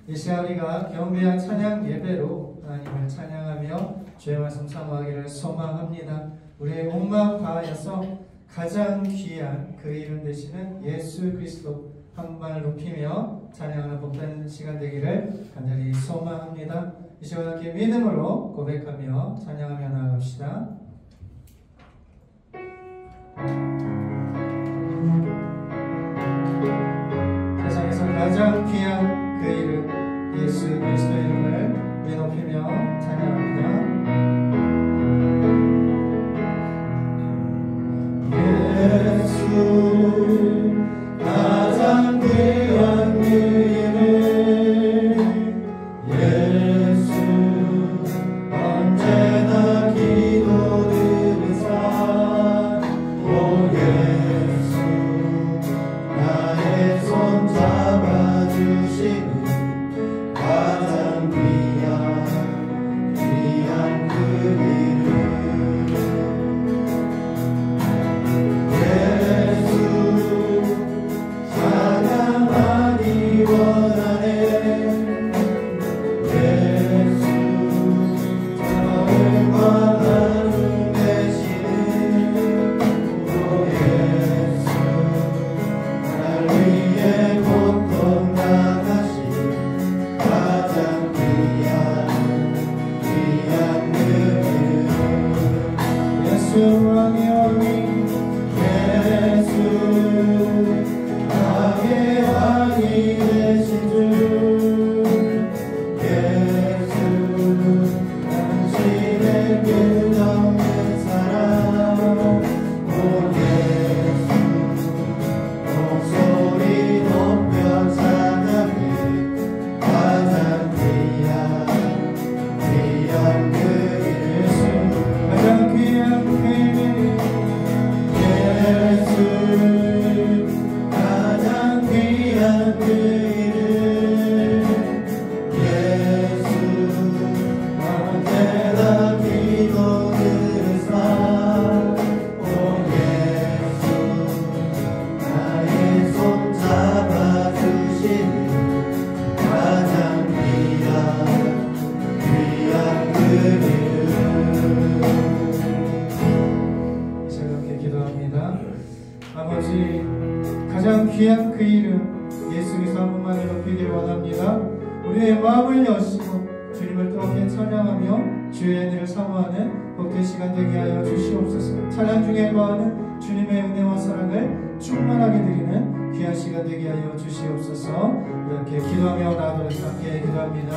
이 시간 우리가 경배한 찬양 예배로 하나님을 찬양하며 주의 말씀 사모하기를 소망합니다. 우리의 온 마음 다하여서 가장 귀한 그 이름 되시는 예수 그리스도 한 분만을 높이며 찬양하는 복된 시간 되기를 간절히 소망합니다. 이 시간 함께 믿음으로 고백하며 찬양하며 나아갑시다. 세상에서 가장 귀한 그 이름 예수 그리스도의 이름을 우리 높이며 찬양합니다. 예수 가장 귀한 그 이름 예수 언제나 기도 들으사 오 예수 나의 손 잡아주시는 가장 귀한 그 이름 가장 귀한 그 이름 예수 그리스도 한 분만을 높이기를 원합니다. 우리의 마음을 여시고 주님을 뜨겁게 찬양하며 주의 은혜를 사모하는 복된 시간 되게 하여 주시옵소서. 찬양 중에 거하는 주님의 은혜와 사랑을 충만하게 드리는 귀한 시간 되게 하여 주시옵소서. 이렇게 기도하며 나아가도록 함께 기도합니다.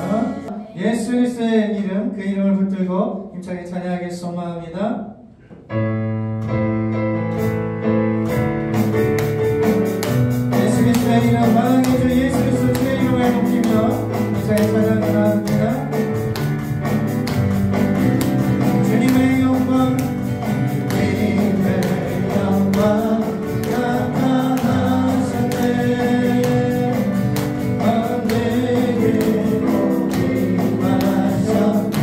예수 그리스도의 이름 그 이름을 붙들고 힘차게 찬양하길 소망합니다. 주의 이름 만왕의 주 예수 그리스도 주의 이름을 높이며 힘차게 찬양을 나갑니다. 주님의 영광 주님의 영광 나타나셨네. 만들고 임하셨네.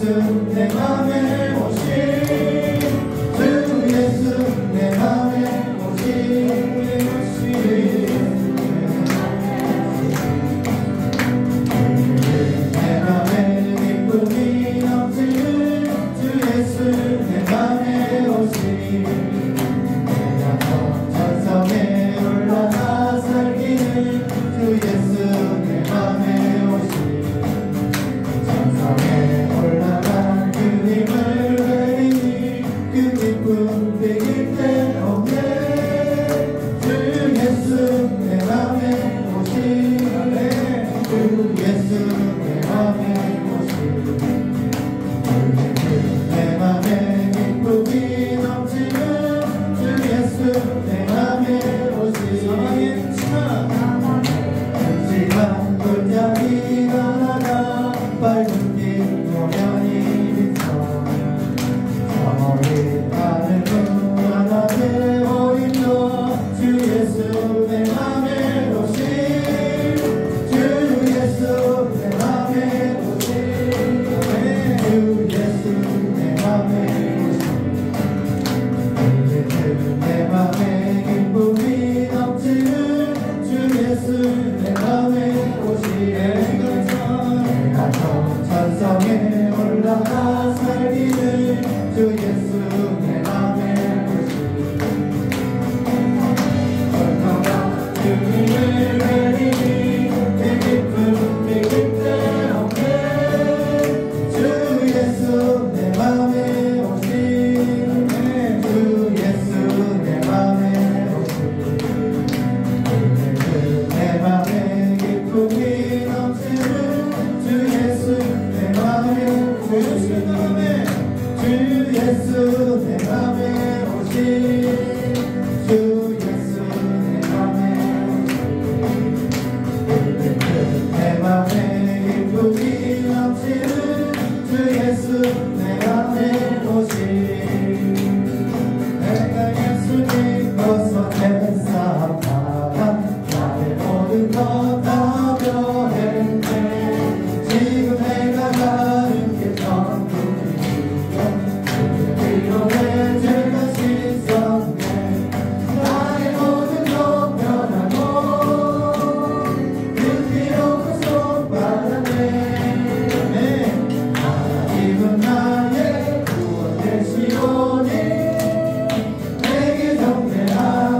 내 맘에 오신 주 예수 내 맘에 오신 내 맘에 기쁨이 넘치는 주 예수 내 맘에 오신 내가 천성에 올라가 살기는 주 예수 내 맘에 오신 천성에 올라간 주님을 외리니 그 기쁨 비길 데 없네 주 예수 내 맘에 오신 주 예수 내 맘에 오신 내 맘에 기쁨이 넘치는 주 예수 내 맘에 오신 사랑의 흠집한 골짜기 나라가 밝은 빛 노면이 비쳐 서머리 하늘로 하나에 오인도 주 예수 내 맘에 오신 주 예수 내 맘에 오신 주 예수 내 맘에 오신 내 맘에 기쁨이 넘치는 주 예수 내 맘에 오신 내가 천성에 올라가 살기는 주 예수 내 맘에 오신 얼마나 주님을 외리니 그 기쁨 비길 데 없네 주 예수 내 맘에 오신 주 예수 내 맘에 오신 내 맘에 기쁨이 넘치는 주 예수 내 맘에 오신 주 예수 내 맘에 오신 주 예수 내 맘에 내 맘에 기쁨이 넘치는 주 예수 내 맘에 오신 내가 예수 믿고서 애쓰다가 나의 모든 것 다 변했네 지금 내가 가는 길 전부는 위로의 죄가 씻었네 나의 모든 것 변하고 그 피로 구속받았네 하나님은 나의 구원 되시오니 내게 정죄함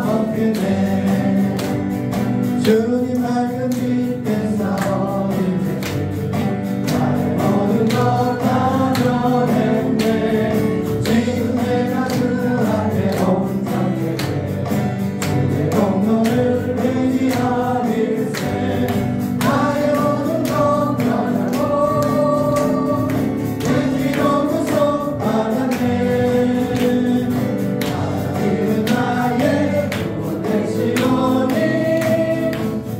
없겠네 주님 밝은 빛에서 어린 나의 모든 것 다 변했네 지금 내가 주 앞에 온전하게 주의 공로를 회개하리세 나의 모든 것 변하고 그 피로 구속받았네 하나님은 나의 구원 되시오니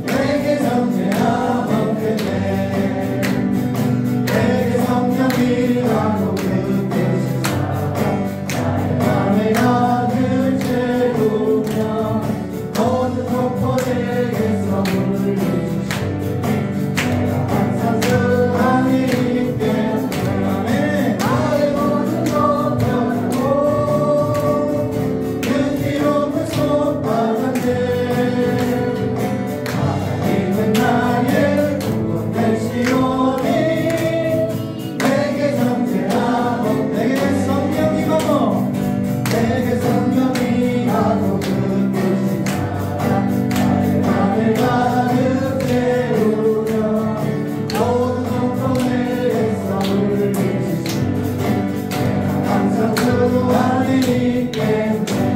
내게 정죄함 없겠네 내게 성령이라고 그때시사 나의 맘에 가득 채우며 모든 폭포 내게서 물을 주시니 내가 항상 그 안에 있게 아멘 나의 모든 것 변하고 그 피로 구속받았네 하나님은 나의 구원 되시오니 내게 정죄함 내게 성령이고 내게 성령이라고 그 뜻이다 나의 맘을 가득 채우며 모든 공포 내게서 물을 주시니 내가 항상 주 안에 있게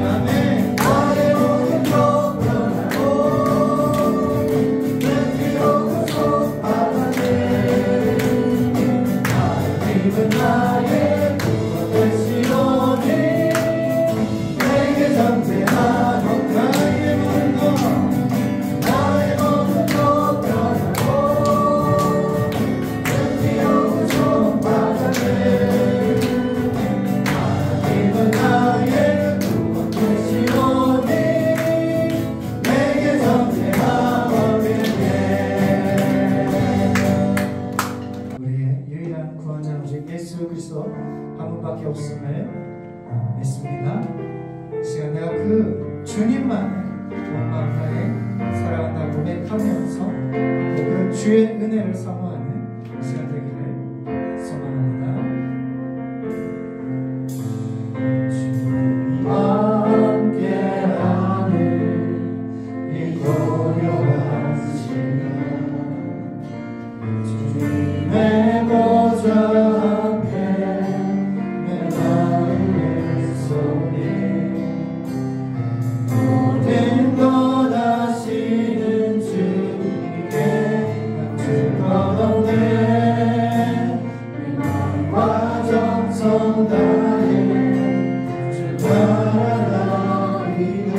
아멘 나의 모든 것 변하고 그 피로 구속받았네 하나님은 나의 구원 되시오니 내게 정죄함 나의 모든 것 변하고 그 피로 구속받았네 하나님은 나의 구원 그리스도 한 분밖에 없음을 믿습니다. 이 시간 내가 그 주님만을 온 마음 다해 사랑한다고 고백하면서 그 주의 은혜를 사모하는 이 시간 되기를 소망합니다. 주님과 함께하는 이 고요한 시간, 주님의 보좌 앞에 내 마음을 쏟네. 모든 것 아시는 주님께 감출 것 없네. 내 마음과 정성 다해 주 바라리네.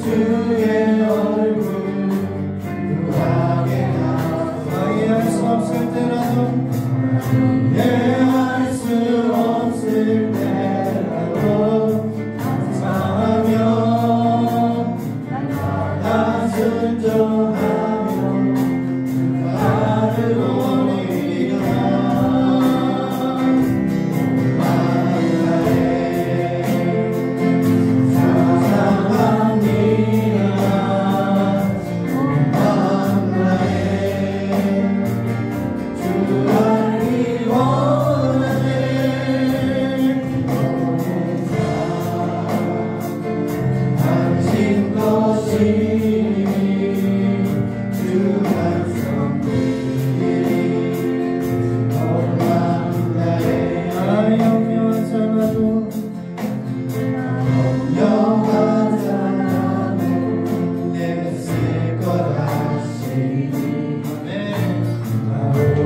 주의 얼굴 구하게 하소서. 이해할 수 없을 때라도 이해할 수 없을 때라도 감사하며 날마다 순종하며 나를 원이라.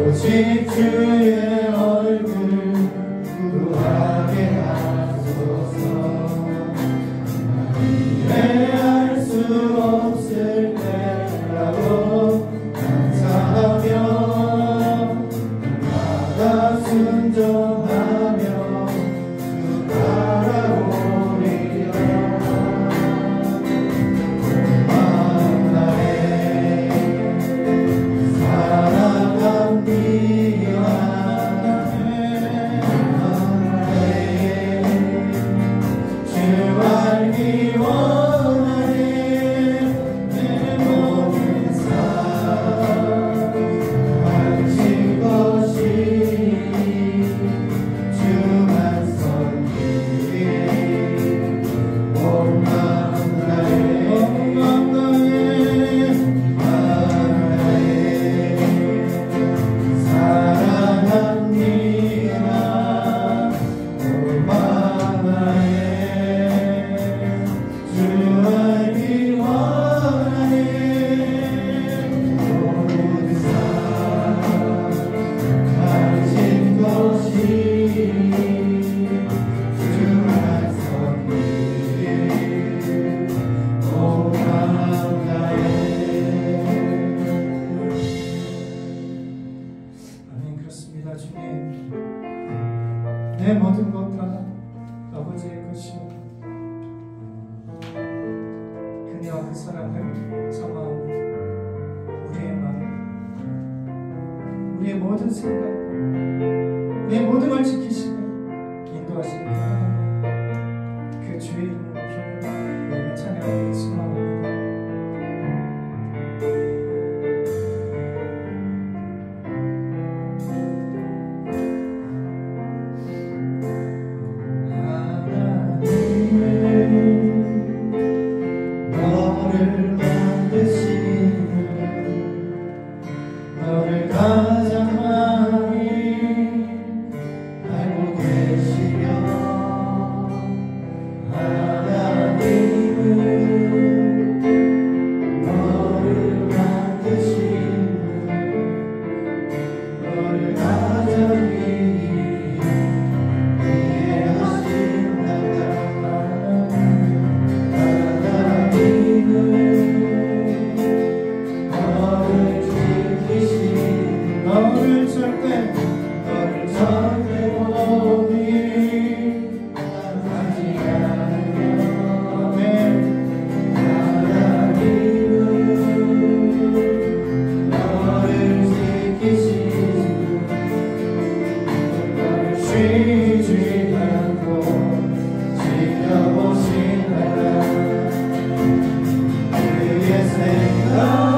오직 주의 얼굴 구하게 하소서. 이해할 수 없을 때라도 감사하며 날마다 순종하며 주 따라오리라. 마음 다해 내 모든 것 다 아버지의 것이요 그녀와 그 사랑을 사모하는 우리의 마음, 우리의 모든 생각, 우리의 모든 걸 지키시고 인도하시는 그 주의 이름을 부르며 찬양하기 소망합니다. 너를 가장 많이 쉬지 않고 지켜보신 하나님 그의 생각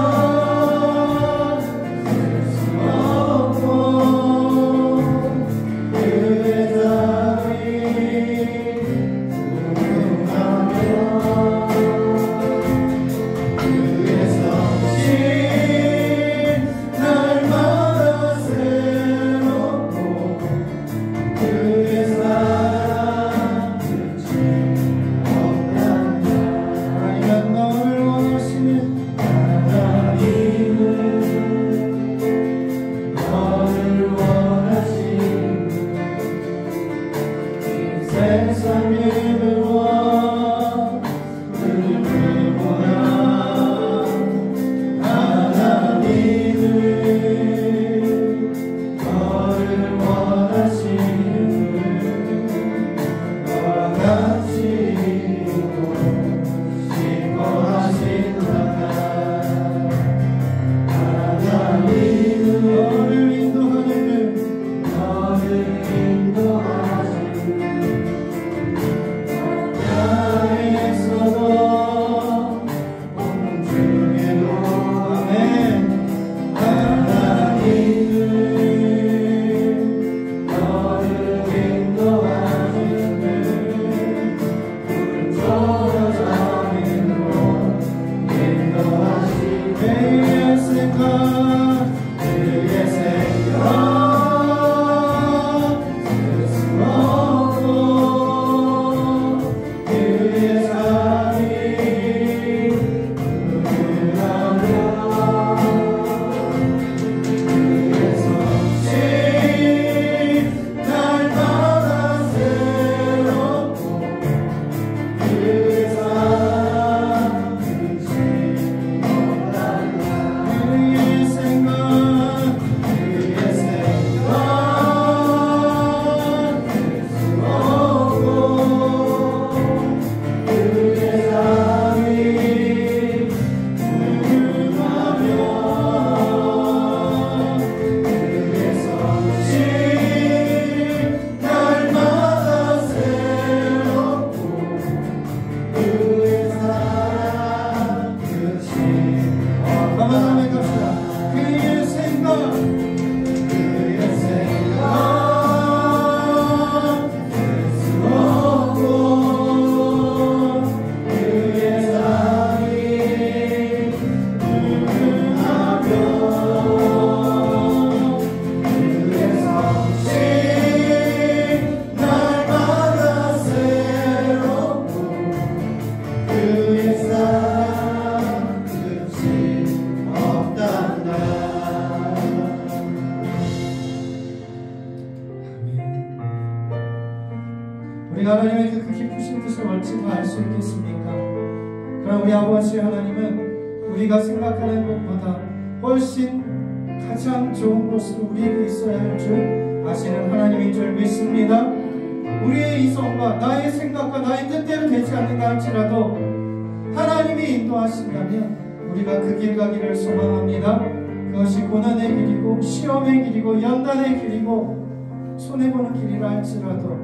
하나님의 그 깊으신 뜻을 어찌 알 수 있겠습니까? 그러나 우리 아버지 하나님은 우리가 생각하는 것보다 훨씬 가장 좋은 곳으로 우리에게 있어야 할 줄 아시는 하나님인 줄 믿습니다. 우리의 이성과 나의 생각과 나의 뜻대로 되지 않는가 할지라도 하나님이 인도하신다면 우리가 그 길 가기를 소망합니다. 그것이 고난의 길이고 시험의 길이고 연단의 길이고 손해보는 길이라 할지라도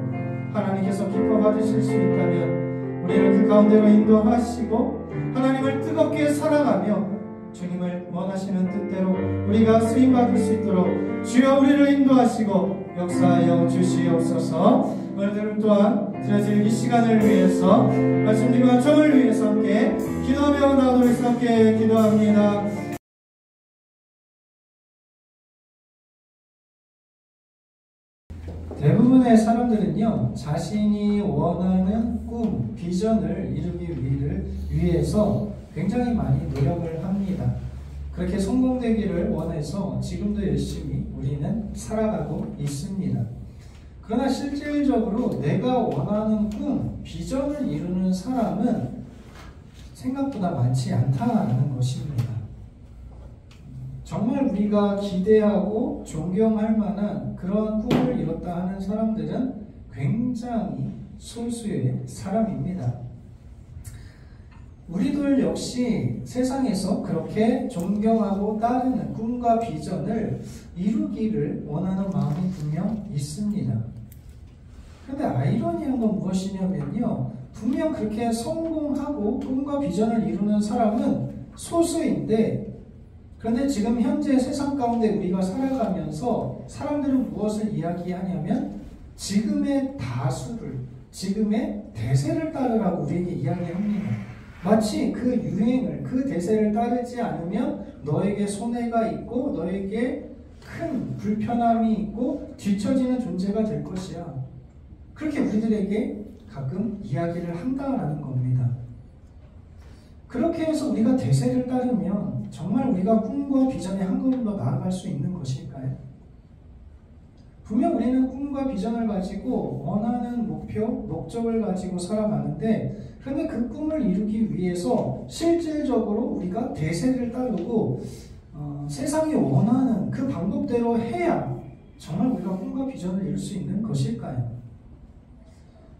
하나님께서 기뻐 받으실 수 있다면 우리를 그 가운데로 인도하시고 하나님을 뜨겁게 사랑하며 주님을 원하시는 뜻대로 우리가 쓰임받을 수 있도록 주여 우리를 인도하시고 역사하여 주시옵소서. 오늘 또한 드려질 이 시간을 위해서 말씀드리고 종을 위해서 함께 기도하며 나오도록 함께 기도합니다. 대부분의 사람들은요, 자신이 원하는 꿈, 비전을 이루기 위해서 굉장히 많이 노력을 합니다. 그렇게 성공되기를 원해서 지금도 열심히 우리는 살아가고 있습니다. 그러나 실질적으로 내가 원하는 꿈, 비전을 이루는 사람은 생각보다 많지 않다는 것입니다. 정말 우리가 기대하고 존경할 만한 그러한 꿈을 이뤘다 하는 사람들은 굉장히 소수의 사람입니다. 우리들 역시 세상에서 그렇게 존경하고 따르는 꿈과 비전을 이루기를 원하는 마음이 분명 있습니다. 그런데 아이러니한 건 무엇이냐면요, 분명 그렇게 성공하고 꿈과 비전을 이루는 사람은 소수인데, 그런데 지금 현재 세상 가운데 우리가 살아가면서 사람들은 무엇을 이야기하냐면 지금의 다수를, 지금의 대세를 따르라고 우리에게 이야기합니다. 마치 그 유행을, 그 대세를 따르지 않으면 너에게 손해가 있고 너에게 큰 불편함이 있고 뒤처지는 존재가 될 것이야. 그렇게 우리들에게 가끔 이야기를 한다라는 겁니다. 그렇게 해서 우리가 대세를 따르면 정말 우리가 꿈과 비전에 한 걸음 더 나아갈 수 있는 것일까요? 분명 우리는 꿈과 비전을 가지고 원하는 목표, 목적을 가지고 살아가는데, 그런데 그 꿈을 이루기 위해서 실질적으로 우리가 대세를 따르고 세상이 원하는 그 방법대로 해야 정말 우리가 꿈과 비전을 이룰 수 있는 것일까요?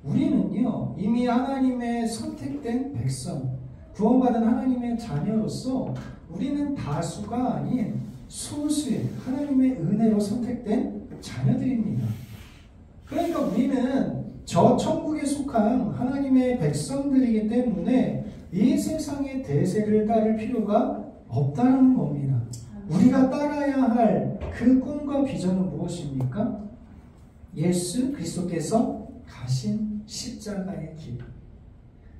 우리는요, 이미 하나님의 선택된 백성, 구원받은 하나님의 자녀로서 우리는 다수가 아닌 소수의 하나님의 은혜로 선택된 자녀들입니다. 그러니까 우리는 저 천국에 속한 하나님의 백성들이기 때문에 이 세상의 대세를 따를 필요가 없다는 겁니다. 우리가 따라야 할 그 꿈과 비전은 무엇입니까? 예수 그리스도께서 가신 십자가의 길.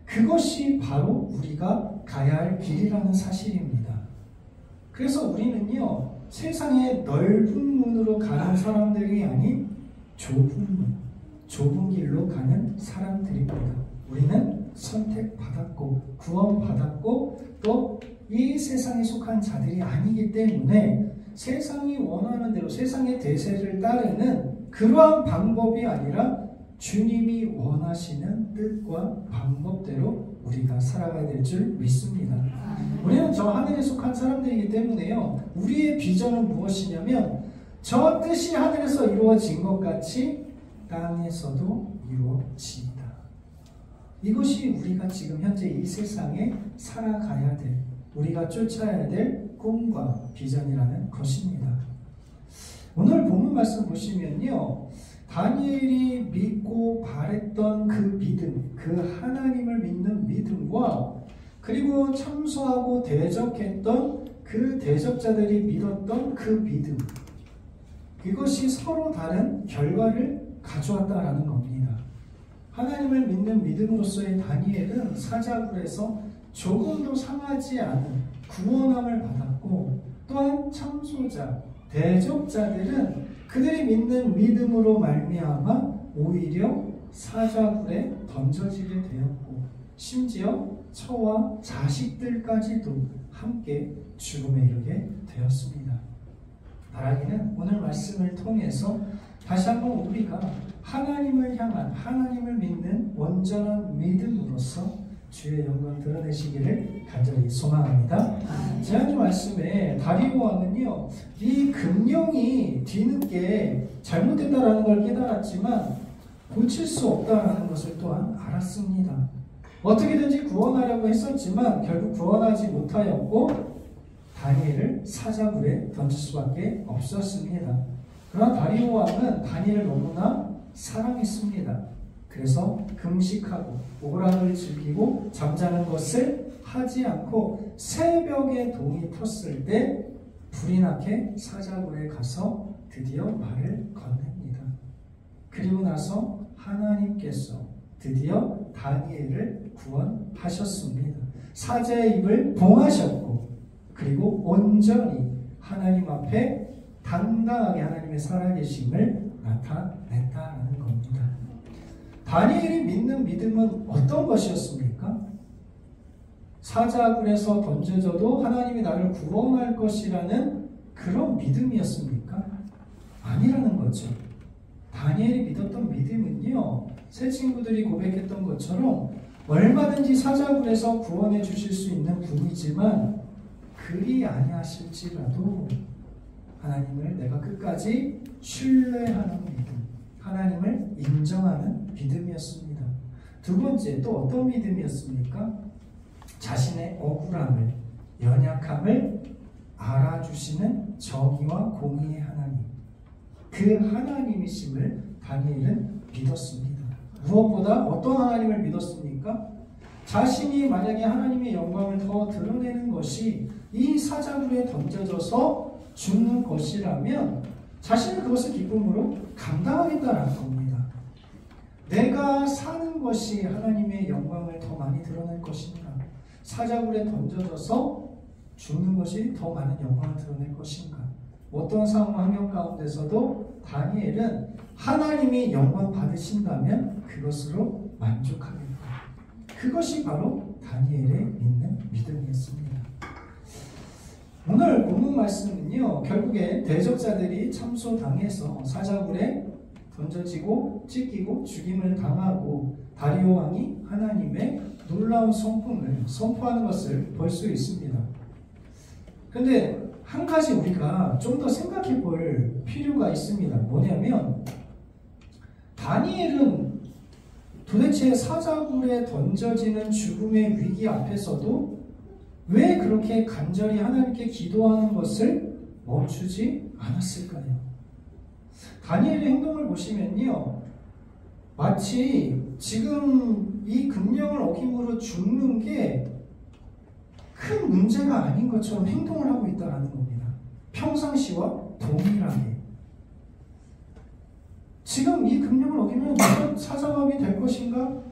그것이 바로 우리가 가야 할 길이라는 사실입니다. 그래서 우리는요, 세상의 넓은 문으로 가는 사람들이 아닌 좁은 길로 가는 사람들입니다. 우리는 선택받았고 구원받았고 또 이 세상에 속한 자들이 아니기 때문에 세상이 원하는 대로 세상의 대세를 따르는 그러한 방법이 아니라 주님이 원하시는 뜻과 방법대로 우리가 살아가야 될 줄 믿습니다. 우리는 저 하늘에 속한 사람들이기 때문에요, 우리의 비전은 무엇이냐면 저 뜻이 하늘에서 이루어진 것 같이 땅에서도 이루어진다. 이것이 우리가 지금 현재 이 세상에 살아가야 될, 우리가 쫓아야 될 꿈과 비전이라는 것입니다. 오늘 본문 말씀 보시면요, 다니엘이 믿고 바랬던 그 믿음, 그 하나님을 믿는 믿음과 그리고 참소하고 대적했던 그 대적자들이 믿었던 그 믿음, 이것이 서로 다른 결과를 가져왔다라는 겁니다. 하나님을 믿는 믿음으로서의 다니엘은 사자굴에서 조금도 상하지 않은 구원함을 받았고, 또한 참소자, 대적자들은 그들이 믿는 믿음으로 말미암아 오히려 사자굴에 던져지게 되었고, 심지어 처와 자식들까지도 함께 죽음에 이르게 되었습니다. 바라기는 오늘 말씀을 통해서 다시 한번 우리가 하나님을 향한, 하나님을 믿는 온전한 믿음으로서 주의 영광 드러내시기를 간절히 소망합니다. 지난주 말씀에 다리오 왕은요, 이 금령이 뒤늦게 잘못됐다라는 걸 깨달았지만 고칠 수 없다라는 것을 또한 알았습니다. 어떻게든지 구원하려고 했었지만 결국 구원하지 못하였고 다니엘을 사자굴에 던질 수밖에 없었습니다. 그러나 다리오 왕은 다니엘을 너무나 사랑했습니다. 그래서 금식하고 오락을 즐기고 잠자는 것을 하지 않고 새벽에 동이 텄을 때 불이 나게 사자굴에 가서 드디어 말을 건넵니다. 그리고 나서 하나님께서 드디어 다니엘을 구원하셨습니다. 사자의 입을 봉하셨고 그리고 온전히 하나님 앞에 당당하게 하나님의 살아계심을 나타냈다는 겁니다. 다니엘이 믿는 믿음은 어떤 것이었습니까? 사자굴에서 던져져도 하나님이 나를 구원할 것이라는 그런 믿음이었습니까? 아니라는 거죠. 다니엘이 믿었던 믿음은요, 새 친구들이 고백했던 것처럼 얼마든지 사자굴에서 구원해 주실 수 있는 분이지만 그리 아니하실지라도 하나님을 내가 끝까지 신뢰하는 믿음, 하나님을 인정하는 믿음이었습니다. 두 번째, 또 어떤 믿음이었습니까? 자신의 억울함을, 연약함을 알아주시는 정의와 공의의 하나님, 그 하나님이심을 다니엘은 믿었습니다. 무엇보다 어떤 하나님을 믿었습니까? 자신이 만약에 하나님의 영광을 더 드러내는 것이 이 사자굴에 던져져서 죽는 것이라면 자신은 그것을 기쁨으로 감당하겠다라는 겁니다. 내가 사는 것이 하나님의 영광을 더 많이 드러낼 것인가? 사자굴에 던져져서 죽는 것이 더 많은 영광을 드러낼 것인가? 어떤 상황 환경 가운데서도 다니엘은 하나님이 영광 받으신다면 그것으로 만족하겠다. 그것이 바로 다니엘의 믿는 믿음이었습니다. 오늘 본문 말씀은요, 결국에 대적자들이 참소당해서 사자굴에 던져지고 찢기고 죽임을 당하고 다리오 왕이 하나님의 놀라운 성품을 선포하는 것을 볼 수 있습니다. 그런데 한 가지 우리가 좀 더 생각해 볼 필요가 있습니다. 뭐냐면 다니엘은 도대체 사자굴에 던져지는 죽음의 위기 앞에서도 왜 그렇게 간절히 하나님께 기도하는 것을 멈추지 않았을까요? 다니엘의 행동을 보시면요, 마치 지금 이 금령을 어김으로 죽는 게 큰 문제가 아닌 것처럼 행동을 하고 있다는 겁니다. 평상시와 동일하게. 지금 이 금령을 어기면 무슨 사자마음이 될 것인가?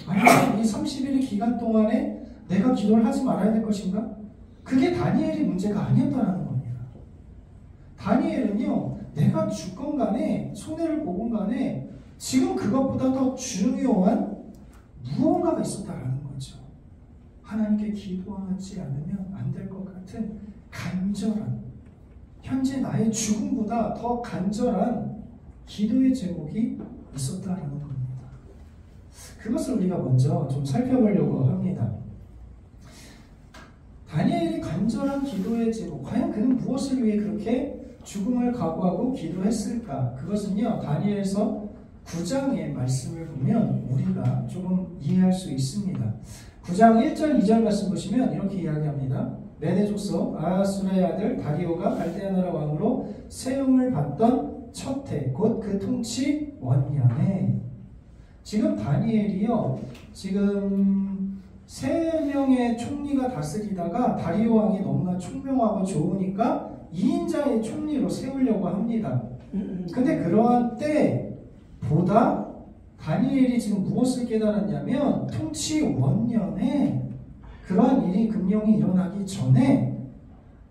아니면 이 30일의 기간 동안에 내가 기도를 하지 말아야 될 것인가? 그게 다니엘의 문제가 아니었다는 겁니다. 다니엘은요, 내가 죽건 간에 손해를 보건 간에 지금 그것보다 더 중요한 무언가가 있었다라는 거죠. 하나님께 기도하지 않으면 안 될 것 같은 간절한, 현재 나의 죽음보다 더 간절한 기도의 제목이 있었다라는 겁니다. 그것을 우리가 먼저 좀 살펴보려고 합니다. 다니엘이 간절한 기도의 제목, 과연 그는 무엇을 위해 그렇게 죽음을 각오하고 기도했을까? 그것은요, 다니엘서 9장의 말씀을 보면 우리가 조금 이해할 수 있습니다. 9장 1절 2절 말씀 보시면 이렇게 이야기합니다. 메대 족속 아하수라의 아들 다리오가 갈대아 나라 왕으로 세움을 받던 첫 해, 곧 그 통치 원년에. 지금 다니엘이요, 지금 3명의 총리가 다스리다가 다리오 왕이 너무나 총명하고 좋으니까 2인자의 총리로 세우려고 합니다. 근데 그러한 때보다 다니엘이 지금 무엇을 깨달았냐면, 통치 원년에 그러한 일이 금령이 일어나기 전에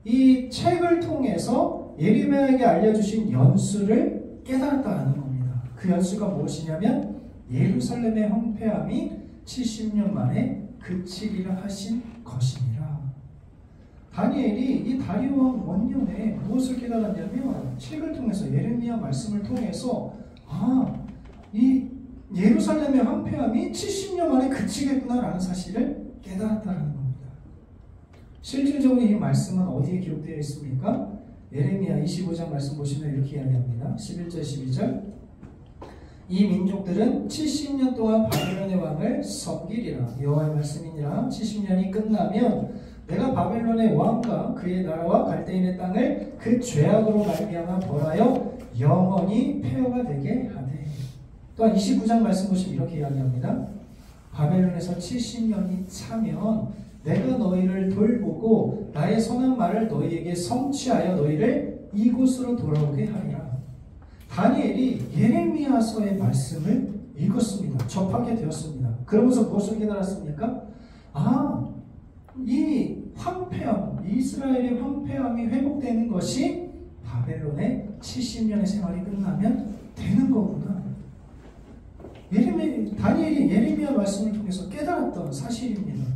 이 책을 통해서 예레미야에게 알려주신 연수를 깨달았다는 겁니다. 그 연수가 무엇이냐면 예루살렘의 황폐함이 70년 만에 그치리라 하신 것이니라. 다니엘이 이 다리오 왕 원년에 무엇을 깨달았냐면, 책을 통해서 예레미야 말씀을 통해서 이 예루살렘의 황폐함이 70년 만에 그치겠구나라는 사실을 깨달았다는 겁니다. 실질적으로 이 말씀은 어디에 기록되어 있습니까? 예레미야 25장 말씀 보시면 이렇게 이야기합니다. 11절 12절 이 민족들은 70년 동안 바벨론의 왕을 섬기리라. 여호와의 말씀이니라. 70년이 끝나면 내가 바벨론의 왕과 그의 나라와 갈대인의 땅을 그 죄악으로 말미암아 벌하여 영원히 폐허가 되게 하되. 또한 29장 말씀 보시면 이렇게 이야기합니다. 바벨론에서 70년이 차면 내가 너희를 돌보고 나의 선한 말을 너희에게 성취하여 너희를 이곳으로 돌아오게 하리라. 다니엘이 예레미야서의 말씀을 읽었습니다. 접하게 되었습니다. 그러면서 무엇을 깨달았습니까? 이 황폐함, 이스라엘의 황폐함이 회복되는 것이 바벨론의 70년의 생활이 끝나면 되는 거구나. 다니엘이 예레미야 말씀을 통해서 깨달았던 사실입니다.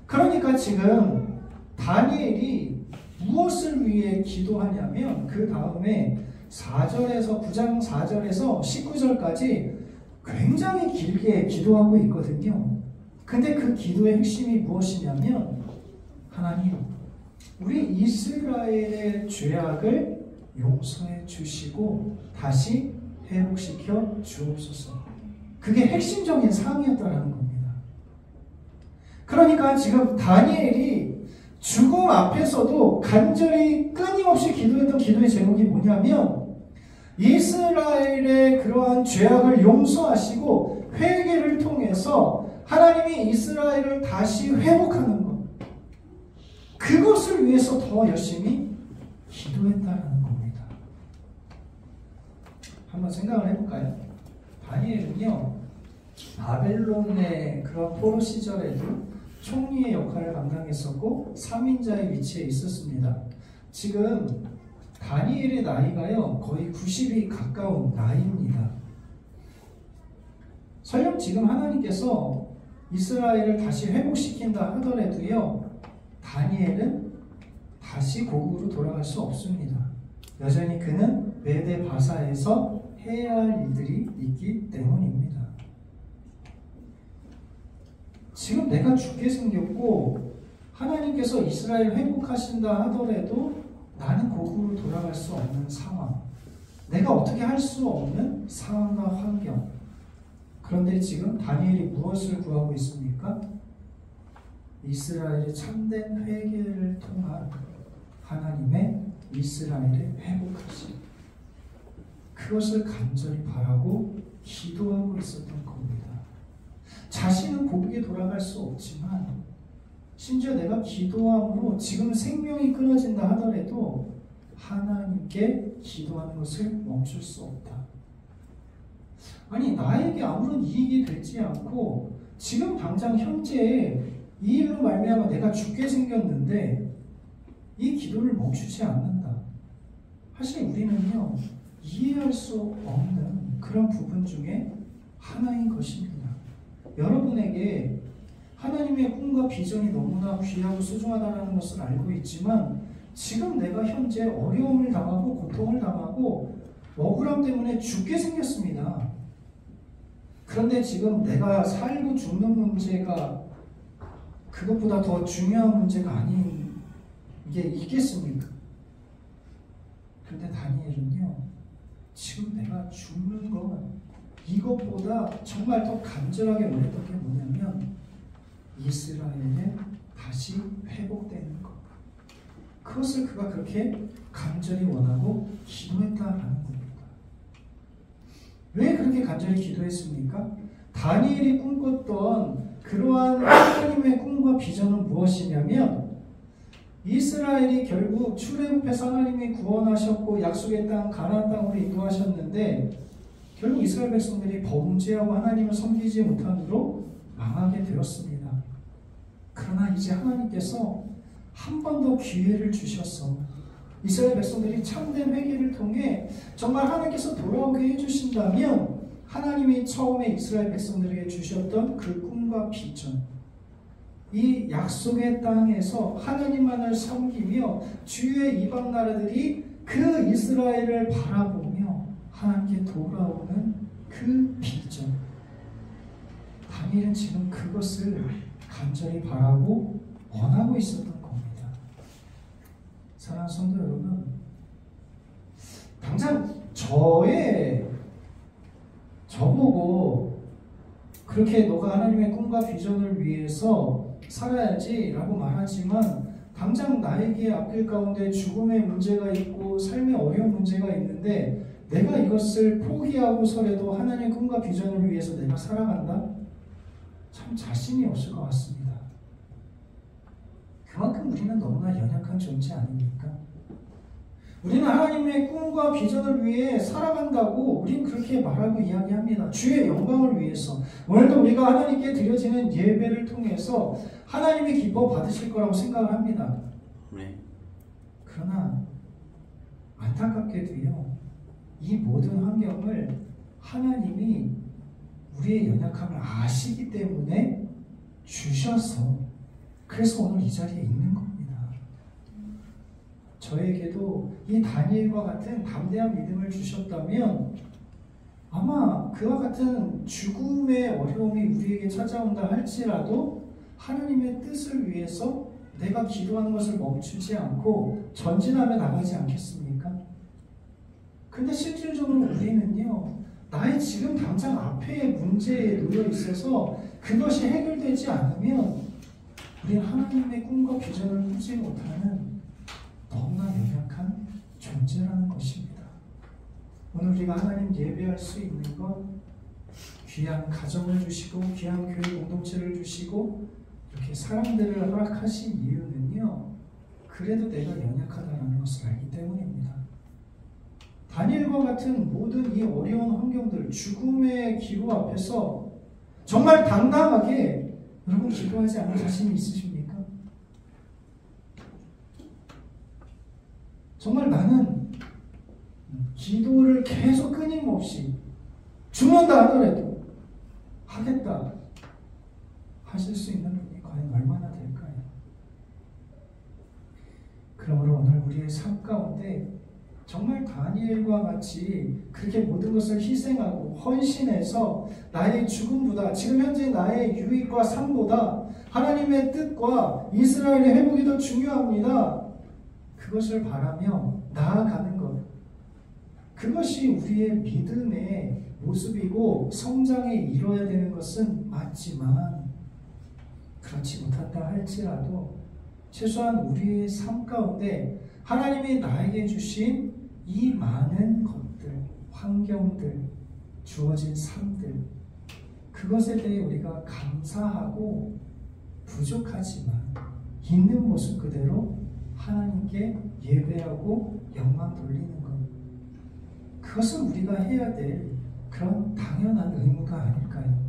그러니까 지금 다니엘이 무엇을 위해 기도하냐면, 그 다음에 4절에서 9장 4절에서 19절까지 굉장히 길게 기도하고 있거든요. 근데 그 기도의 핵심이 무엇이냐면, 하나님, 우리 이스라엘의 죄악을 용서해 주시고 다시 회복시켜 주옵소서. 그게 핵심적인 사항이었다는 겁니다. 그러니까 지금 다니엘이 죽음 앞에서도 간절히 끊임없이 기도했던 기도의 제목이 뭐냐면, 이스라엘의 그러한 죄악을 용서하시고 회개를 통해서 하나님이 이스라엘을 다시 회복하는 것, 그것을 위해서 더 열심히 기도했다는 겁니다. 한번 생각을 해볼까요? 다니엘은요, 바벨론의 그런 포로 시절에도 총리의 역할을 감당했었고 3인자의 위치에 있었습니다. 지금 다니엘의 나이가요, 거의 90이 가까운 나이입니다. 설령 지금 하나님께서 이스라엘을 다시 회복시킨다 하더라도요, 다니엘은 다시 고국으로 돌아갈 수 없습니다. 여전히 그는 메데 바사에서 해야 할 일들이 있기 때문입니다. 지금 내가 죽게 생겼고 하나님께서 이스라엘 회복하신다 하더라도 나는 고국으로 돌아갈 수 없는 상황, 내가 어떻게 할 수 없는 상황과 환경. 그런데 지금 다니엘이 무엇을 구하고 있습니까? 이스라엘의 참된 회개를 통한 하나님의 이스라엘의 회복하심, 그것을 간절히 바라고 기도하고 있었던 겁니다. 자신은 고국에 돌아갈 수 없지만 심지어 내가 기도함으로 지금 생명이 끊어진다 하더라도 하나님께 기도하는 것을 멈출 수 없다. 아니, 나에게 아무런 이익이 되지 않고 지금 당장 현재 이 일로 말미암아 내가 죽게 생겼는데 이 기도를 멈추지 않는다. 사실 우리는요, 이해할 수 없는 그런 부분 중에 하나인 것입니다. 여러분에게 하나님의 꿈과 비전이 너무나 귀하고 소중하다는 것을 알고 있지만 지금 내가 현재 어려움을 당하고 고통을 당하고 억울함 때문에 죽게 생겼습니다. 그런데 지금 내가 살고 죽는 문제가 그것보다 더 중요한 문제가 아닌 게 있겠습니까? 그런데 다니엘은요, 지금 내가 죽는 건 이것보다 정말 더 간절하게 원했던 게 뭐냐면 이스라엘에 다시 회복되는 것, 그것을 그가 그렇게 간절히 원하고 기도했다라는 겁니다. 왜 그렇게 간절히 기도했습니까? 다니엘이 꿈꿨던 그러한 하나님의 꿈과 비전은 무엇이냐면 이스라엘이 결국 출애굽해서 하나님이 구원하셨고 약속의 땅 가나안 땅으로 인도하셨는데 결국 이스라엘 백성들이 범죄하고 하나님을 섬기지 못함으로 망하게 되었습니다. 그러나 이제 하나님께서 한 번 더 기회를 주셔서 이스라엘 백성들이 참된 회개를 통해 정말 하나님께서 돌아오게 해주신다면 하나님이 처음에 이스라엘 백성들에게 주셨던 그 꿈과 비전, 이 약속의 땅에서 하나님만을 섬기며 주위의 이방 나라들이 그 이스라엘을 바라보며 하나님께 돌아오는 그 비전, 다니엘은 지금 그것을 간절히 바라고 원하고 있었던 겁니다. 사랑하는 성도 여러분, 당장 저보고 그렇게 너가 하나님의 꿈과 비전을 위해서 살아야지 라고 말하지만 당장 나에게 앞길 가운데 죽음의 문제가 있고 삶의 어려운 문제가 있는데 내가 이것을 포기하고서라도 하나님의 꿈과 비전을 위해서 내가 살아간다? 참 자신이 없을 것 같습니다. 그만큼 우리는 너무나 연약한 존재 아닙니까? 우리는 하나님의 꿈과 비전을 위해 살아간다고 우리는 그렇게 말하고 이야기합니다. 주의 영광을 위해서. 오늘도 우리가 하나님께 드려지는 예배를 통해서 하나님의 기뻐 받으실 거라고 생각을 합니다. 그러나 안타깝게도요, 이 모든 환경을 하나님이 우리의 연약함을 아시기 때문에 주셔서 그래서 오늘 이 자리에 있는 겁니다. 저에게도 이 다니엘과 같은 담대한 믿음을 주셨다면 아마 그와 같은 죽음의 어려움이 우리에게 찾아온다 할지라도 하나님의 뜻을 위해서 내가 기도하는 것을 멈추지 않고 전진하며 나가지 않겠습니까? 근데 실질적으로 우리는요, 나의 지금 당장 앞에 문제에 놓여 있어서 그것이 해결되지 않으면 우리는 하나님의 꿈과 비전을 꾸지 못하는 너무나 연약한 존재라는 것입니다. 오늘 우리가 하나님 예배할 수 있는 것, 귀한 가정을 주시고 귀한 교회 공동체를 주시고 이렇게 사람들을 허락하신 이유는요, 그래도 내가 연약하다는 것을 알기 때문입니다. 다니엘과 같은 모든 이 어려운 환경들, 죽음의 기로 앞에서 정말 당당하게 여러분 기도하지 않을 자신이 있으십니까? 정말 나는 기도를 계속 끊임없이 죽는다 하더라도 하겠다 하실 수 있는 분이 과연 얼마나 될까요? 그러므로 오늘 우리의 삶 가운데 정말 다니엘과 같이 그렇게 모든 것을 희생하고 헌신해서 나의 죽음보다, 지금 현재 나의 유익과 삶보다 하나님의 뜻과 이스라엘의 회복이 더 중요합니다. 그것을 바라며 나아가는 것, 그것이 우리의 믿음의 모습이고 성장에 이뤄야 되는 것은 맞지만, 그렇지 못한다 할지라도 최소한 우리의 삶 가운데 하나님이 나에게 주신 이 많은 것들, 환경들, 주어진 삶들, 그것에 대해 우리가 감사하고 부족하지만 있는 모습 그대로 하나님께 예배하고 영광 돌리는 것, 그것은 우리가 해야 될 그런 당연한 의무가 아닐까요?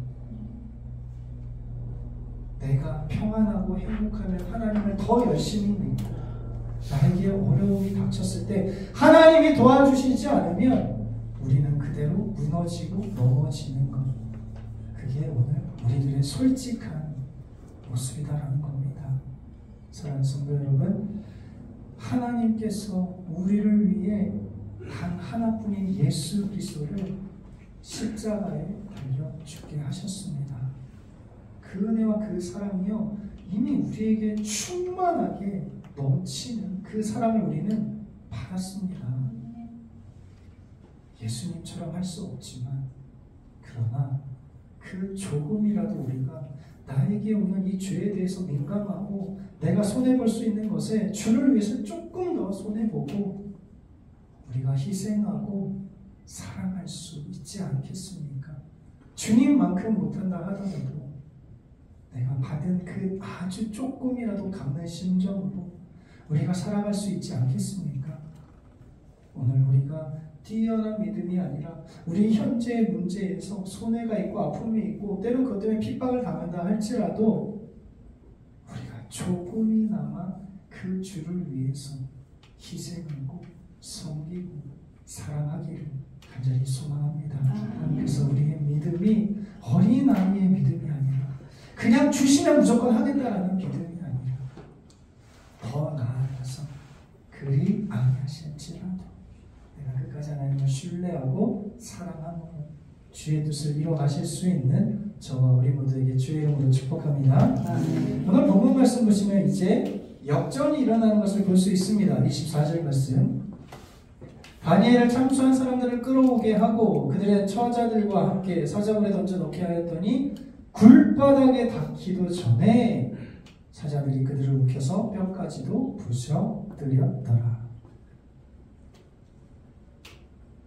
내가 평안하고 행복하면 하나님을 더 열심히 믿고, 나에게 어려움이 닥쳤을 때 하나님이 도와주시지 않으면 우리는 그대로 무너지고 넘어지는 것, 그게 오늘 우리들의 솔직한 모습이다라는 겁니다. 사랑하는 성도 여러분, 하나님께서 우리를 위해 단 하나뿐인 예수 그리스도를 십자가에 달려 죽게 하셨습니다. 그 은혜와 그 사랑이요, 이미 우리에게 충만하게 넘치는 그 사랑을 우리는 받았습니다. 예수님처럼 할 수 없지만, 그러나 그 조금이라도 우리가 나에게 오는 이 죄에 대해서 민감하고 내가 손해볼 수 있는 것에 주를 위해서 조금 더 손해보고 우리가 희생하고 사랑할 수 있지 않겠습니까? 주님만큼 못한다 하더라도 내가 받은 그 아주 조금이라도 갚는 심정으로 우리가 살아갈 수 있지 않겠습니까? 오늘 우리가 뛰어난 믿음이 아니라 우리 현재의 문제에서 손해가 있고 아픔이 있고 때로 그것 때문에 핍박을 당한다 할지라도 우리가 조금이나마 그 주를 위해서 희생하고 섬기고 사랑하기를 간절히 소망합니다. 그래서 우리의 믿음이 어린아이의 믿음이 아니라 그냥 주시면 무조건 하겠다라는 믿음이 아니라 더 나아가서 그리 아니하실지라도 내가 끝까지 하나님을 신뢰하고 사랑하고 주의 뜻을 이뤄가실 수 있는 저와 우리 모두에게 주의 이름으로 축복합니다. 오늘 본문 말씀 보시면 이제 역전이 일어나는 것을 볼 수 있습니다. 24절 말씀. 다니엘을 참수한 사람들을 끌어오게 하고 그들의 처자들과 함께 사자굴에 던져놓게 하였더니 굴바닥에 닿기도 전에 사자들이 그들을 움켜서 뼈까지도 부셔뜨렸더라.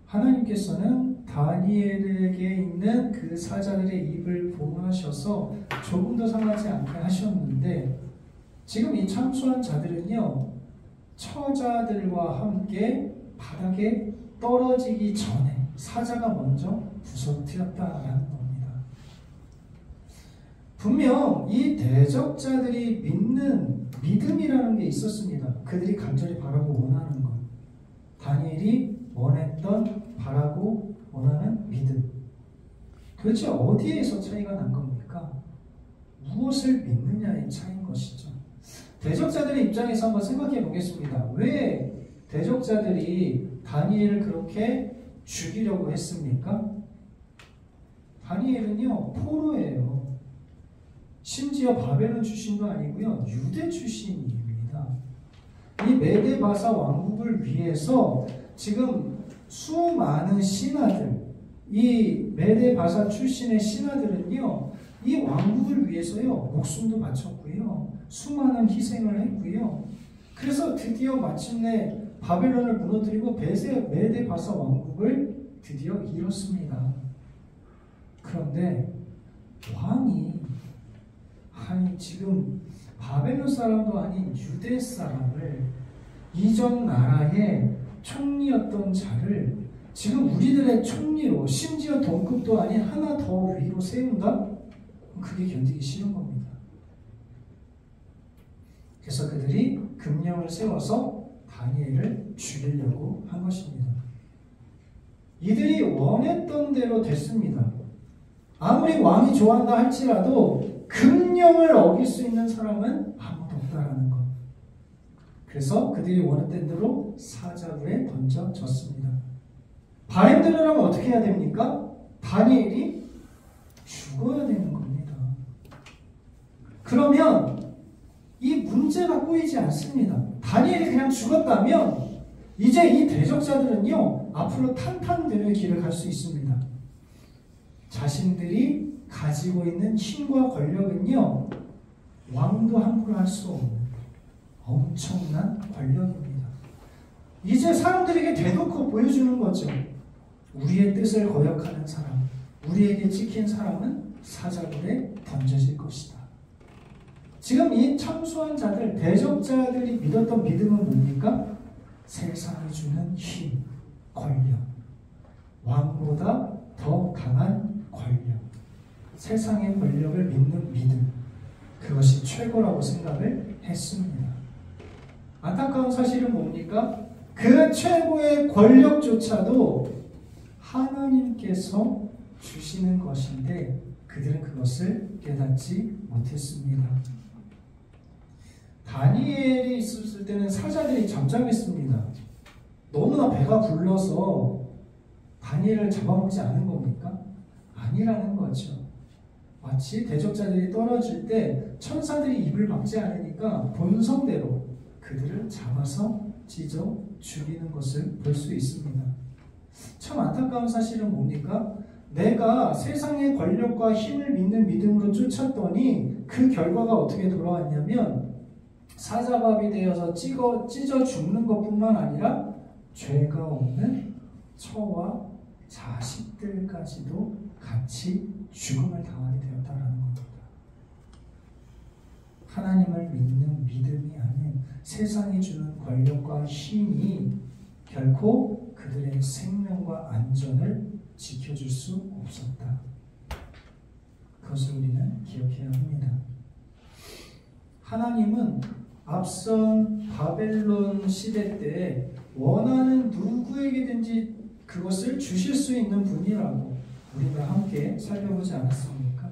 하나님께서는 다니엘에게 있는 그 사자들의 입을 봉하셔서 조금 더 상하지 않게 하셨는데, 지금 이 참수한 자들은요, 처자들과 함께 바닥에 떨어지기 전에 사자가 먼저 부서뜨렸다라는 겁니다. 분명 이 대적자들이 믿는 믿음이라는 게 있었습니다. 그들이 간절히 바라고 원하는 것, 다니엘이 원했던 바라고 원하는 믿음. 도대체 어디에서 차이가 난 겁니까? 무엇을 믿느냐의 차이인 것이죠. 대적자들의 입장에서 한번 생각해 보겠습니다. 왜 대적자들이 다니엘을 그렇게 죽이려고 했습니까? 다니엘은요, 포로예요. 심지어 바벨론 출신도 아니고요, 유대 출신입니다. 이 메데바사 왕국을 위해서 지금 수많은 신하들, 이 메데바사 출신의 신하들은요, 이 왕국을 위해서요, 목숨도 바쳤고요, 수많은 희생을 했고요. 그래서 드디어 마침내 바벨론을 무너뜨리고 메데바사 왕국을 드디어 이뤘습니다. 그런데 그런데 왕이 아니 지금 바벨론 사람도 아닌 유대 사람을 이전 나라의 총리였던 자를 지금 우리들의 총리로 심지어 동급도 아닌 하나 더 위로 세운다? 그게 견디기 싫은 겁니다. 그래서 그들이 금령을 세워서 다니엘을 죽이려고 한 것입니다. 이들이 원했던 대로 됐습니다. 아무리 왕이 좋아한다 할지라도 금령을 어길 수 있는 사람은 아무도 없다라는 것. 그래서 그들이 원했던 대로 사자굴에 던져졌습니다. 바램대로라면 어떻게 해야 됩니까? 다니엘이 죽어야 되는 겁니다. 그러면 이 문제가 꼬이지 않습니다. 다니엘이 그냥 죽었다면 이제 이 대적자들은요 앞으로 탄탄대로의 길을 갈 수 있습니다. 자신들이 가지고 있는 힘과 권력은요 왕도 함부로 할 수 없는 엄청난 권력입니다. 이제 사람들에게 대놓고 보여주는 거죠. 우리의 뜻을 거역하는 사람, 우리에게 찍힌 사람은 사자굴에 던져질 것이다. 지금 이 참수한 자들, 대적자들이 믿었던 믿음은 뭡니까? 세상이 주는 힘, 권력, 왕보다 더 강한 권력, 세상의 권력을 믿는 믿음, 그것이 최고라고 생각을 했습니다. 안타까운 사실은 뭡니까? 그 최고의 권력조차도 하나님께서 주시는 것인데 그들은 그것을 깨닫지 못했습니다. 다니엘이 있었을 때는 사자들이 잠잠했습니다. 너무나 배가 불러서 다니엘을 잡아먹지 않은 겁니까? 아니라는 거죠. 마치 대적자들이 떨어질 때 천사들이 입을 막지 않으니까 본성대로 그들을 잡아서 찢어 죽이는 것을 볼 수 있습니다. 참 안타까운 사실은 뭡니까? 내가 세상의 권력과 힘을 믿는 믿음으로 쫓았더니 그 결과가 어떻게 돌아왔냐면 사자밥이 되어서 찢어 죽는 것뿐만 아니라 죄가 없는 처와 자식들까지도 같이 죽음을 당하게 되었다는 겁니다. 하나님을 믿는 믿음이 아닌 세상이 주는 권력과 힘이 결코 그들의 생명과 안전을 지켜줄 수 없었다. 그것을 우리는 기억해야 합니다. 하나님은 앞선 바벨론 시대 때 원하는 누구에게든지 그것을 주실 수 있는 분이라고 우리가 함께 살펴보지 않았습니까?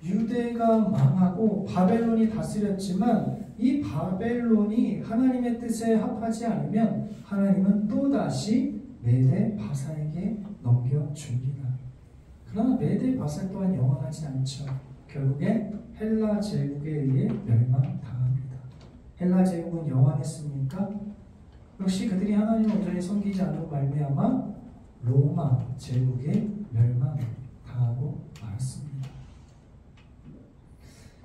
유대가 망하고 바벨론이 다스렸지만 이 바벨론이 하나님의 뜻에 합하지 않으면 하나님은 또다시 메대 바사에게 넘겨줍니다. 그러나 메대 바사 또한 영원하지 않죠. 결국에 헬라 제국에 의해 멸망당합니다. 헬라 제국은 영원했습니까? 역시 그들이 하나님을 온전히 섬기지 않는 말미암아 로마 제국에 멸망당하고 말았습니다.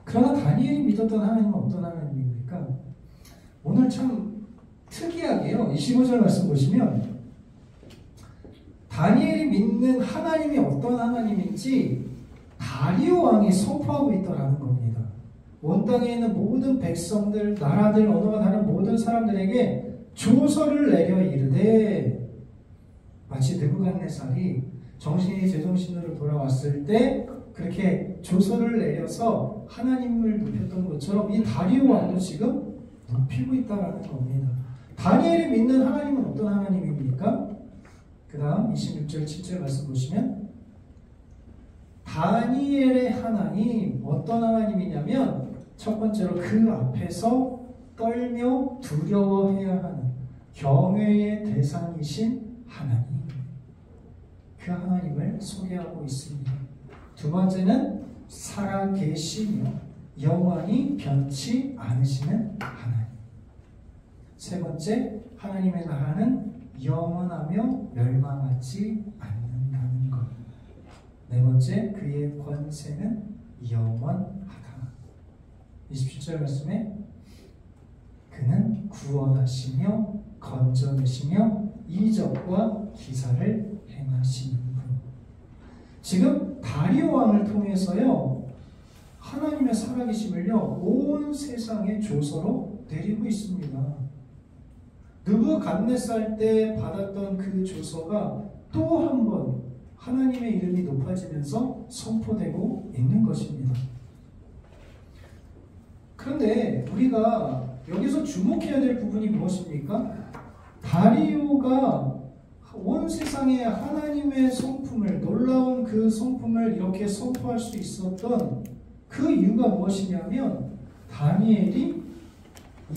그러나 다니엘이 믿었던 하나님은 어떤 하나님입니까? 오늘 참 특이하게요. 25절 말씀 보시면 다니엘이 믿는 하나님이 어떤 하나님인지 다리오 왕이 선포하고 있더라는 겁니다. 온 땅에 있는 모든 백성들, 나라들, 언어가 다른 모든 사람들에게 조서를 내려 이르되, 마치 느부갓네살이 정신이 제정신으로 돌아왔을 때 그렇게 조서를 내려서 하나님을 높였던 것처럼 이 다리오 왕도 지금 높이고 있다는 겁니다. 다니엘이 믿는 하나님은 어떤 하나님입니까? 그 다음 26절 7절 말씀 보시면 다니엘의 하나님 어떤 하나님이냐면 첫 번째로 그 앞에서 떨며 두려워해야 하는 경외의 대상이신 하나님, 그 하나님을 소개하고 있습니다. 두 번째는 살아계시며 영원히 변치 않으시는 하나님. 세 번째, 하나님의 나라는 영원하며 멸망하지 않는다는 것. 네 번째, 그의 권세는 영원하다. 27절 말씀에 그는 구원하시며 건져내시며 이적과 기사를 행하시는 분. 지금 다리오 왕을 통해서요, 하나님의 살아계심을요, 온 세상의 조서로 내리고 있습니다. 느부갓네살 때 받았던 그 조서가 또 한 번 하나님의 이름이 높아지면서 선포되고 있는 것입니다. 그런데 우리가 여기서 주목해야 될 부분이 무엇입니까? 다리오가 온 세상에 하나님의 성품을, 놀라운 그 성품을 이렇게 선포할 수 있었던 그 이유가 무엇이냐면, 다니엘이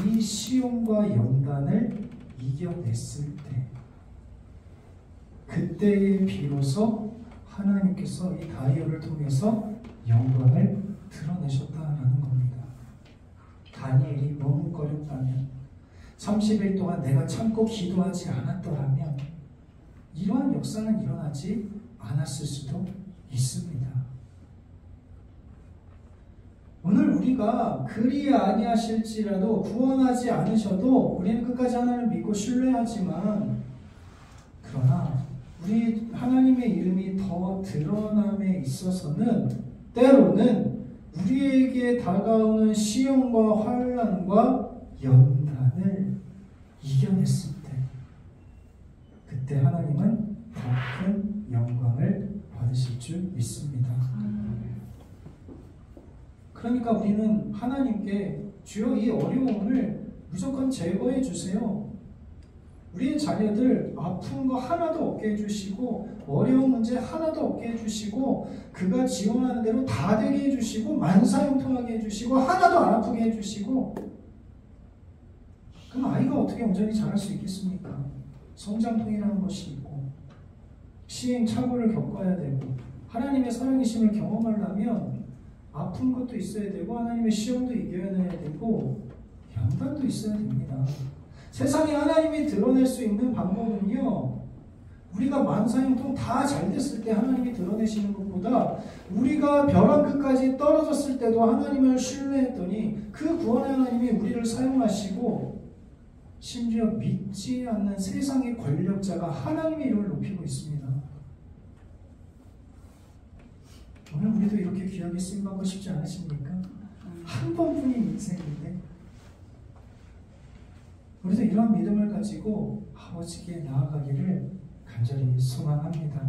이 시온과 연단을 이겨냈을 때, 그때에 비로소 하나님께서 이 다리오를 통해서 영광을 드러내셨다라는 겁니다. 다니엘이 머뭇거렸다면, 30일 동안 내가 참고 기도하지 않았더라면 이러한 역사는 일어나지 않았을 수도 있습니다. 오늘 우리가 그리 아니하실지라도, 구원하지 않으셔도 우리는 끝까지 하나님을 믿고 신뢰하지만, 그러나 우리 하나님의 이름이 더 드러남에 있어서는 때로는 우리에게 다가오는 시험과 환난과 연단을 이겨냈을 때, 그때 하나님은 더 큰 영광을 받으실 줄 믿습니다. 그러니까 우리는 하나님께 주여 이 어려움을 무조건 제거해 주세요. 우리의 자녀들 아픈 거 하나도 없게 해주시고, 어려운 문제 하나도 없게 해주시고, 그가 지원하는 대로 다 되게 해주시고, 만사형통하게 해주시고, 하나도 안 아프게 해주시고. 그럼 아이가 어떻게 온전히 자랄 수 있겠습니까? 성장통이라는 것이 있고, 시행착오를 겪어야 되고, 하나님의 살아계심을 경험하려면 아픈 것도 있어야 되고, 하나님의 시험도 이겨내야 되고, 연단도 있어야 됩니다. 세상에 하나님이 드러낼 수 있는 방법은요, 우리가 만사형통 다 잘 됐을 때 하나님이 드러내시는 것보다, 우리가 벼랑 끝까지 떨어졌을 때도 하나님을 신뢰했더니 그 구원의 하나님이 우리를 사용하시고, 심지어 믿지 않는 세상의 권력자가 하나님의 이름을 높이고 있습니다. 오늘 우리도 이렇게 귀하게 쓰임받고 싶지 않으십니까? 한 번뿐인 인생인데 우리도 이런 믿음을 가지고 아버지께 나아가기를 간절히 소망합니다.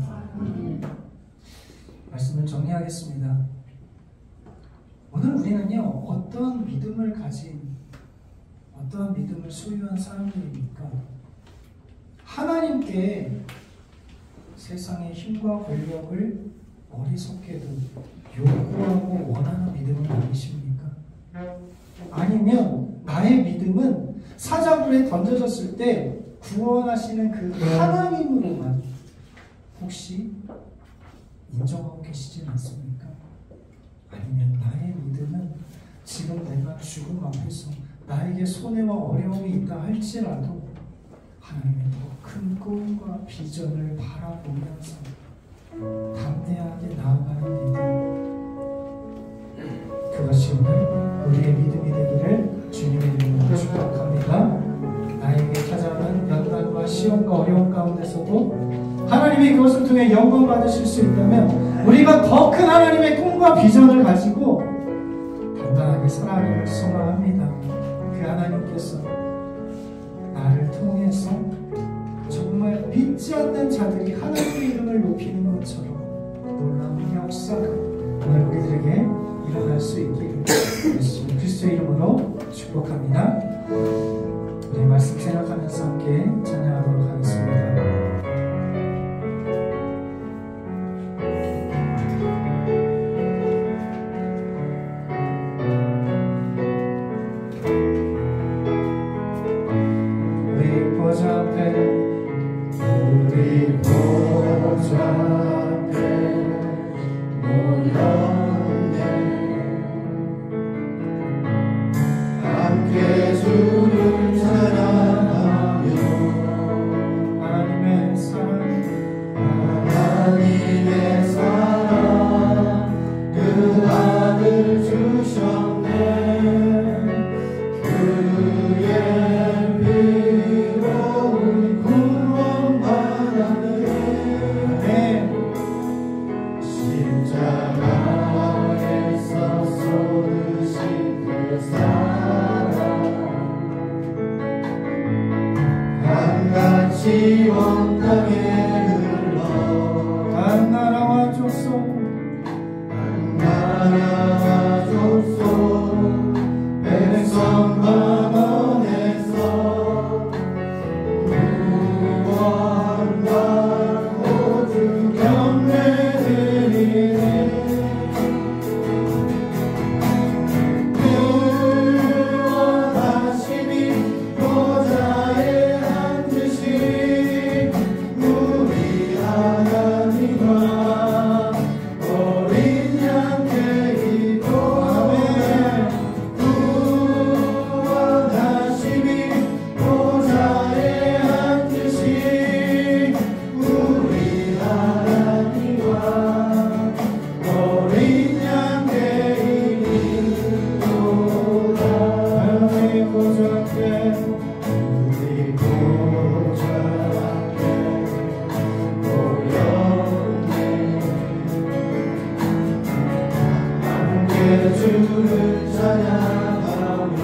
말씀을 정리하겠습니다. 오늘 우리는요, 어떠한 믿음을 가진, 어떠한 믿음을 소유한 사람들입니까? 하나님께 세상의 힘과 권력을 어리석게도 요구하고 원하는 믿음은 아니십니까? 아니면 나의 믿음은 사자굴에 던져졌을 때 구원하시는 그 하나님으로만 혹시 인정하고 계시진 않습니까? 아니면 나의 믿음은 지금 내가 죽음 앞에서 나에게 손해와 어려움이 있다 할지라도 하나님의 더 큰 꿈과 비전을 바라보면서 담대하게 나아가는 믿음, 그것이 오늘 우리의 믿음이 되기를 주님의 이름으로 축복합니다. 나에게 찾아오는 연단과 시험과 어려움 가운데서도 하나님이 그것을 통해 영광 받으실 수 있다면, 우리가 더 큰 하나님의 꿈과 비전을 가지고 단단하게 살아가기를 소망합니다. 그 하나님께서 나를 통해서 정말 믿지 않는 자들이 하나님의 이름을 높이는 것처럼 놀라운 역사가 오늘 우리들에게 일어날 수 있기를 예수 그리스도의 이름으로 축복합니다. 우리 말씀 생각하면서 함께 찬양하도록 하겠습니다. 십자가에서 쏟으신 그 사랑 강같이 온 땅에 흘러 한 나라와 족속 백성 만원에서 무언가 모두 경배드리네. 구원하심이 보좌에 앉으신 우리 하나님과 어린 양께 있고 구원하심이 보좌에 앉으신 우리 하나님과 어린 양께 있도다. 우리 보좌 앞에 주를 찬양하며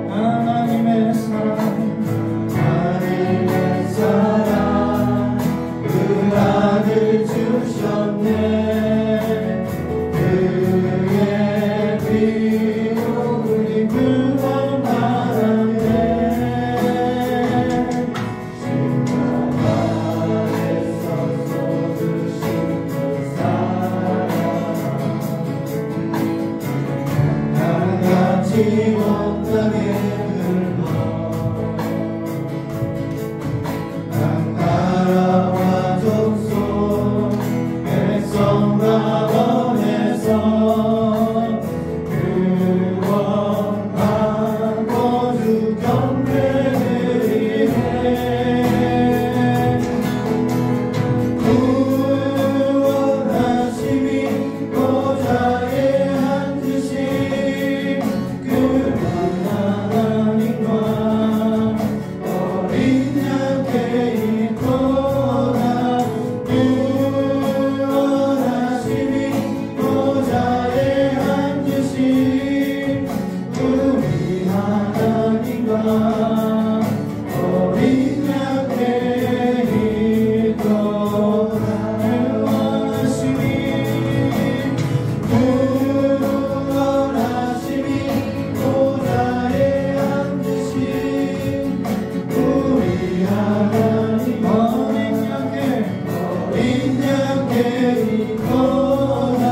하나님의 사랑 그 아들 주셨네. 그의 피로 우리 구원받았네. 십자가에서 쏟으신 그 사랑 강같이 온 땅에 흘러 각 나라와 족속 백성 만원에서 구원받고 주 경배드리네. 구원하심이 보좌에 앉으신 하나님과 어린 양께 있도다. 구원하심이 보좌에 앉으신 우리 하나님과 어린 양께 있도다. 구원하심이 보좌에 앉으신 우리 하나님 어린 양께 있도다.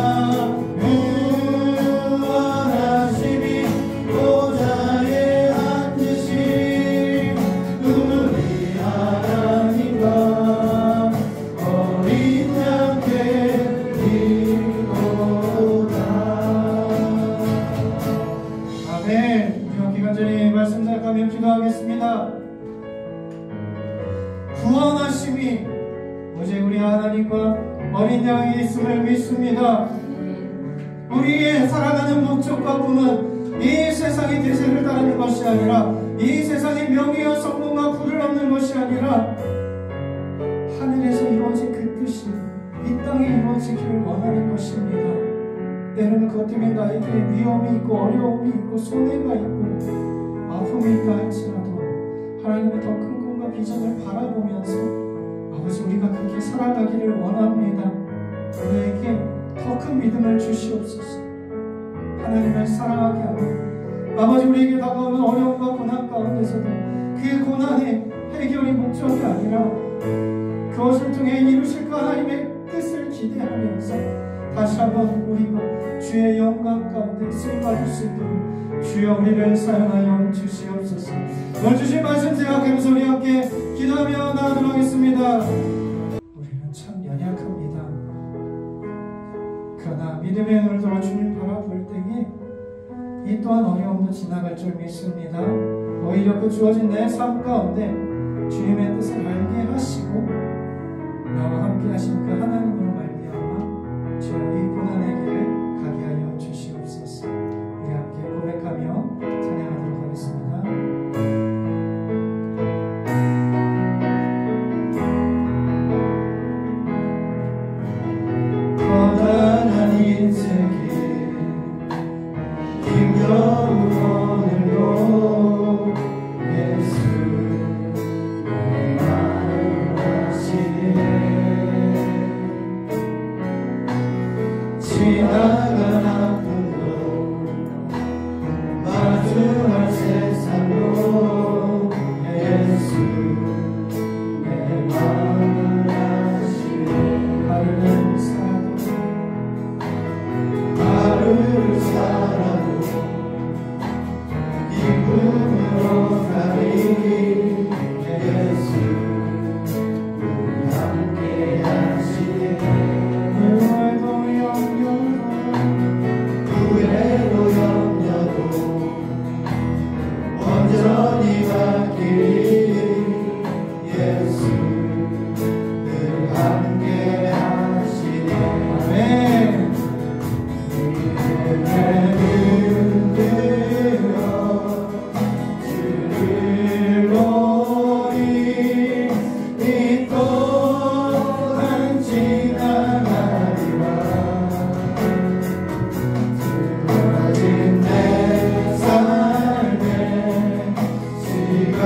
구원하심이 보좌에 앉으신 우리 하나님과 어린 양께 있도다. 아멘. 우리가 기간전에 말씀 생각하며 기도하겠습니다. 구원하심이 오직 우리 하나님과 어린 양이 있음을 믿습니다. 우리의 살아가는 목적과 꿈은 이 세상의 대세를 따르는 것이 아니라 이 세상의 명예와 성공과 부를 얻는 것이 아니라 하늘에서 이루어진 그 뜻이 이 땅에 이루어지기를 원하는 것입니다. 때로는 그것 때문에 나에게 위험이 있고 어려움이 있고 손해가 있고 아픔이 있다 할지라도 하나님의 더 큰 꿈과 비전을 바라보면서 아버지 우리가 그렇게 살아가기를 원합니다. 우리에게 더 큰 믿음을 주시옵소서. 하나님을 사랑하게 하고 아버지 우리에게 다가오는 어려움과 고난 가운데서도 그 고난의 해결이 목적이 아니라 그것을 통해 이루실 그 하나님의 뜻을 기대하면서 다시 한번 우리가 주의 영광 가운데 쓰임받을 수 있도록 주여 우리를 사용하여 주시옵소서. 오늘 주신 말씀 생각하면서 우리 함께 기도하며 나아가도록 하겠습니다. 우리는 참 연약합니다. 그러나 믿음의 눈을 들어 주님 바라볼 때에 이 또한 어려움도 지나갈 줄 믿습니다. 오히려 그 주어진 내 삶 가운데 주님의 뜻을 알게 하시고 나와 함께 하신 그 하나님으로 말미암아 주여 이 고난의 길을 가게 하여 주시옵소서. 우리 함께 고백하며 찬양하도록 하겠습니다. 지나간 아픔도 마주할 세상도 예수 내 마음을 아시네. 하루를 살아도 기쁨으로 가리 예수 함께 하시네. 후회도 염려도 온전히 맡기리 예수 늘 함께 하시네. 아멘. 주를 보리 이 또한 지나가리라. 주어진 내 삶의 시간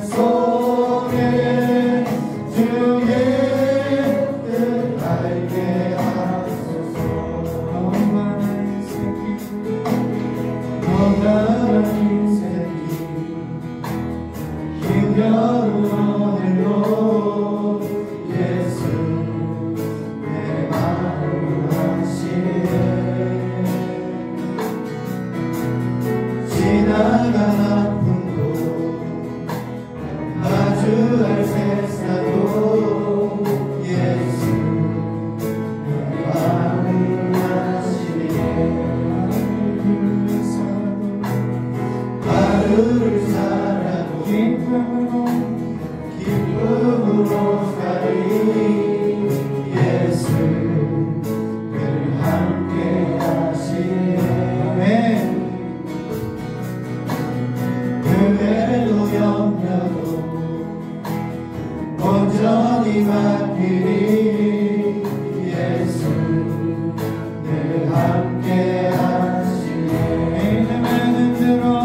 속에 주의 뜻 알게 하소서. 너나란 인생이 힘겨운 오늘로 예수 내 마음을 아시네. 지나간 아픔도 마주할 세상도 예수 내 마음을 아시네. 하루를 살아도 기쁨으로 가리 예수 늘 함께 하시네. 후회도 염려도 온전히 맡기리 예수 늘 함께 하시네. 믿음의 눈으로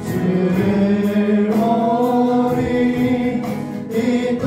주를 보리 이 또